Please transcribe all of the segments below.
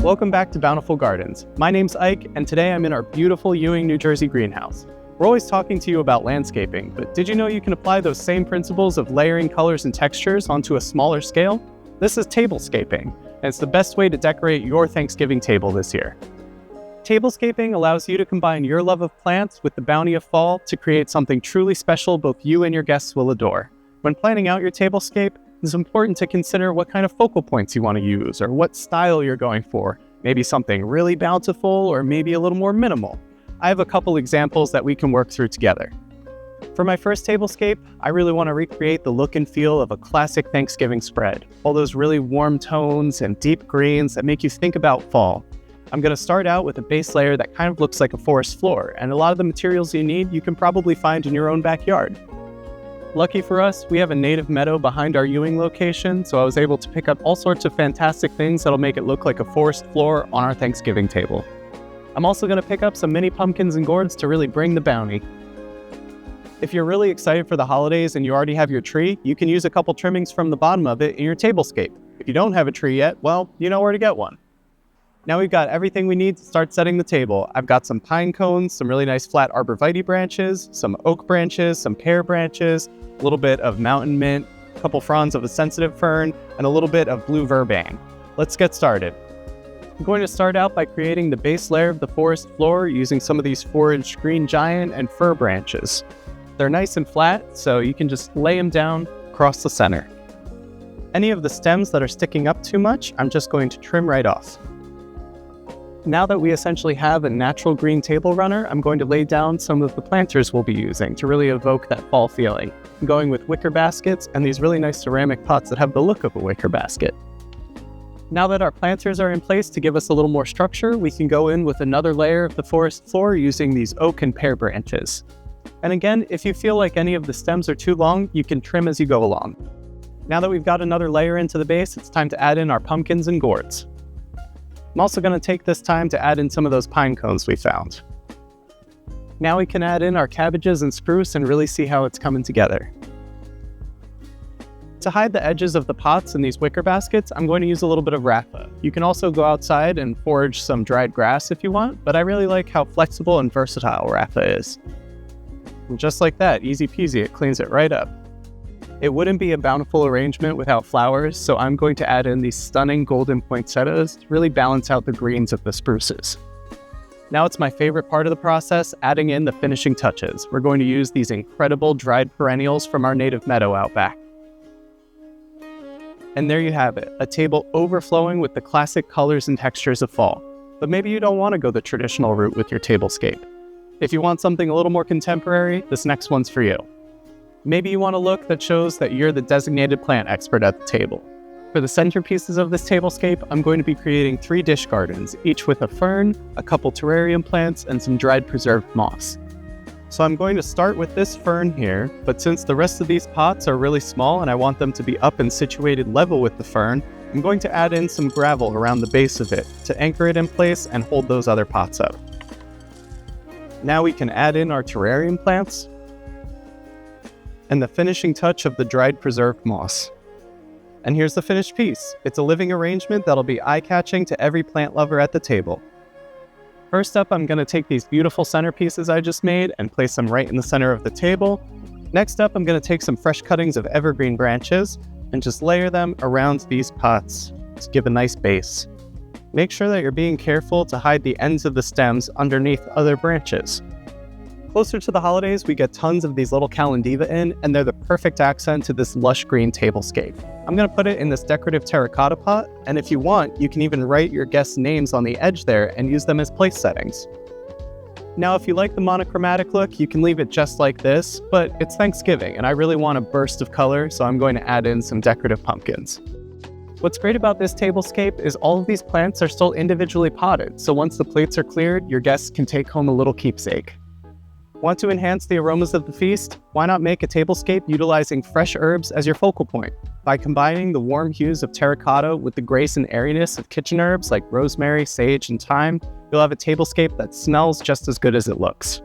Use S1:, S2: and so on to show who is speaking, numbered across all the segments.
S1: Welcome back to Bountiful Gardens. My name's Ike, and today I'm in our beautiful Ewing, New Jersey greenhouse. We're always talking to you about landscaping, but did you know you can apply those same principles of layering colors and textures onto a smaller scale? This is tablescaping, and it's the best way to decorate your Thanksgiving table this year. Tablescaping allows you to combine your love of plants with the bounty of fall to create something truly special both you and your guests will adore. When planning out your tablescape, it's important to consider what kind of focal points you want to use or what style you're going for. Maybe something really bountiful or maybe a little more minimal. I have a couple examples that we can work through together. For my first tablescape, I really want to recreate the look and feel of a classic Thanksgiving spread. All those really warm tones and deep greens that make you think about fall. I'm going to start out with a base layer that kind of looks like a forest floor, and a lot of the materials you need you can probably find in your own backyard. Lucky for us, we have a native meadow behind our Ewing location, so I was able to pick up all sorts of fantastic things that'll make it look like a forest floor on our Thanksgiving table. I'm also going to pick up some mini pumpkins and gourds to really bring the bounty. If you're really excited for the holidays and you already have your tree, you can use a couple trimmings from the bottom of it in your tablescape. If you don't have a tree yet, well, you know where to get one. Now we've got everything we need to start setting the table. I've got some pine cones, some really nice flat arborvitae branches, some oak branches, some pear branches, a little bit of mountain mint, a couple fronds of a sensitive fern, and a little bit of blue verbane. Let's get started. I'm going to start out by creating the base layer of the forest floor using some of these 4-inch green giant and fir branches. They're nice and flat, so you can just lay them down across the center. Any of the stems that are sticking up too much, I'm just going to trim right off. Now that we essentially have a natural green table runner, I'm going to lay down some of the planters we'll be using to really evoke that fall feeling. I'm going with wicker baskets and these really nice ceramic pots that have the look of a wicker basket. Now that our planters are in place to give us a little more structure, we can go in with another layer of the forest floor using these oak and pear branches. And again, if you feel like any of the stems are too long, you can trim as you go along. Now that we've got another layer into the base, it's time to add in our pumpkins and gourds. I'm also going to take this time to add in some of those pine cones we found. Now we can add in our cabbages and spruce and really see how it's coming together. To hide the edges of the pots in these wicker baskets, I'm going to use a little bit of raffa. You can also go outside and forage some dried grass if you want, but I really like how flexible and versatile raffa is. And just like that, easy peasy, it cleans it right up. It wouldn't be a bountiful arrangement without flowers, so I'm going to add in these stunning golden poinsettias to really balance out the greens of the spruces. Now it's my favorite part of the process, adding in the finishing touches. We're going to use these incredible dried perennials from our native meadow out back. And there you have it, a table overflowing with the classic colors and textures of fall. But maybe you don't want to go the traditional route with your tablescape. If you want something a little more contemporary, this next one's for you. Maybe you want a look that shows that you're the designated plant expert at the table. For the centerpieces of this tablescape, I'm going to be creating 3 dish gardens, each with a fern, a couple terrarium plants, and some dried preserved moss. So I'm going to start with this fern here, but since the rest of these pots are really small and I want them to be up and situated level with the fern, I'm going to add in some gravel around the base of it to anchor it in place and hold those other pots up. Now we can add in our terrarium plants, and the finishing touch of the dried preserved moss. And here's the finished piece. It's a living arrangement that'll be eye-catching to every plant lover at the table. First up, I'm going to take these beautiful centerpieces I just made and place them right in the center of the table. Next up, I'm going to take some fresh cuttings of evergreen branches and just layer them around these pots to give a nice base. Make sure that you're being careful to hide the ends of the stems underneath other branches. Closer to the holidays, we get tons of these little calendiva in, and they're the perfect accent to this lush green tablescape. I'm going to put it in this decorative terracotta pot, and if you want, you can even write your guests' names on the edge there and use them as place settings. Now, if you like the monochromatic look, you can leave it just like this, but it's Thanksgiving, and I really want a burst of color, so I'm going to add in some decorative pumpkins. What's great about this tablescape is all of these plants are still individually potted, so once the plates are cleared, your guests can take home a little keepsake. Want to enhance the aromas of the feast? Why not make a tablescape utilizing fresh herbs as your focal point? By combining the warm hues of terracotta with the grace and airiness of kitchen herbs like rosemary, sage, and thyme, you'll have a tablescape that smells just as good as it looks.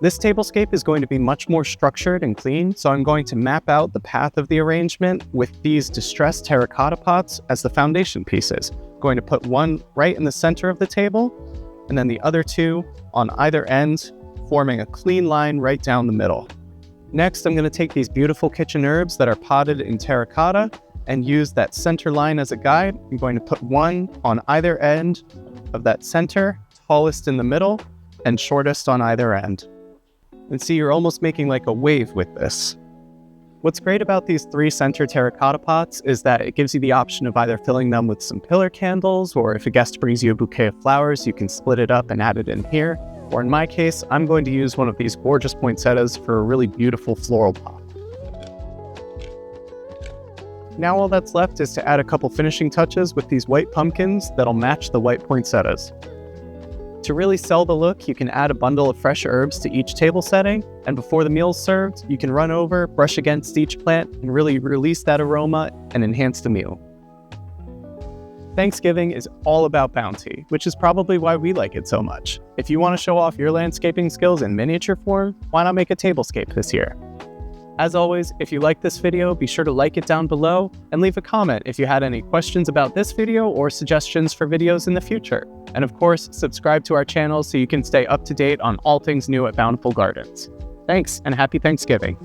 S1: This tablescape is going to be much more structured and clean, so I'm going to map out the path of the arrangement with these distressed terracotta pots as the foundation pieces. I'm going to put one right in the center of the table, and then the other two on either end, forming a clean line right down the middle. Next, I'm going to take these beautiful kitchen herbs that are potted in terracotta and use that center line as a guide. I'm going to put one on either end of that center, tallest in the middle, and shortest on either end. And see, you're almost making like a wave with this. What's great about these 3 center terracotta pots is that it gives you the option of either filling them with some pillar candles, or if a guest brings you a bouquet of flowers, you can split it up and add it in here. Or in my case, I'm going to use one of these gorgeous poinsettias for a really beautiful floral pot. Now all that's left is to add a couple finishing touches with these white pumpkins that'll match the white poinsettias. To really sell the look, you can add a bundle of fresh herbs to each table setting, and before the meal's served, you can run over, brush against each plant, and really release that aroma and enhance the meal. Thanksgiving is all about bounty, which is probably why we like it so much. If you want to show off your landscaping skills in miniature form, why not make a tablescape this year? As always, if you like this video, be sure to like it down below and leave a comment if you had any questions about this video or suggestions for videos in the future. And of course, subscribe to our channel so you can stay up to date on all things new at Bountiful Gardens. Thanks, and happy Thanksgiving.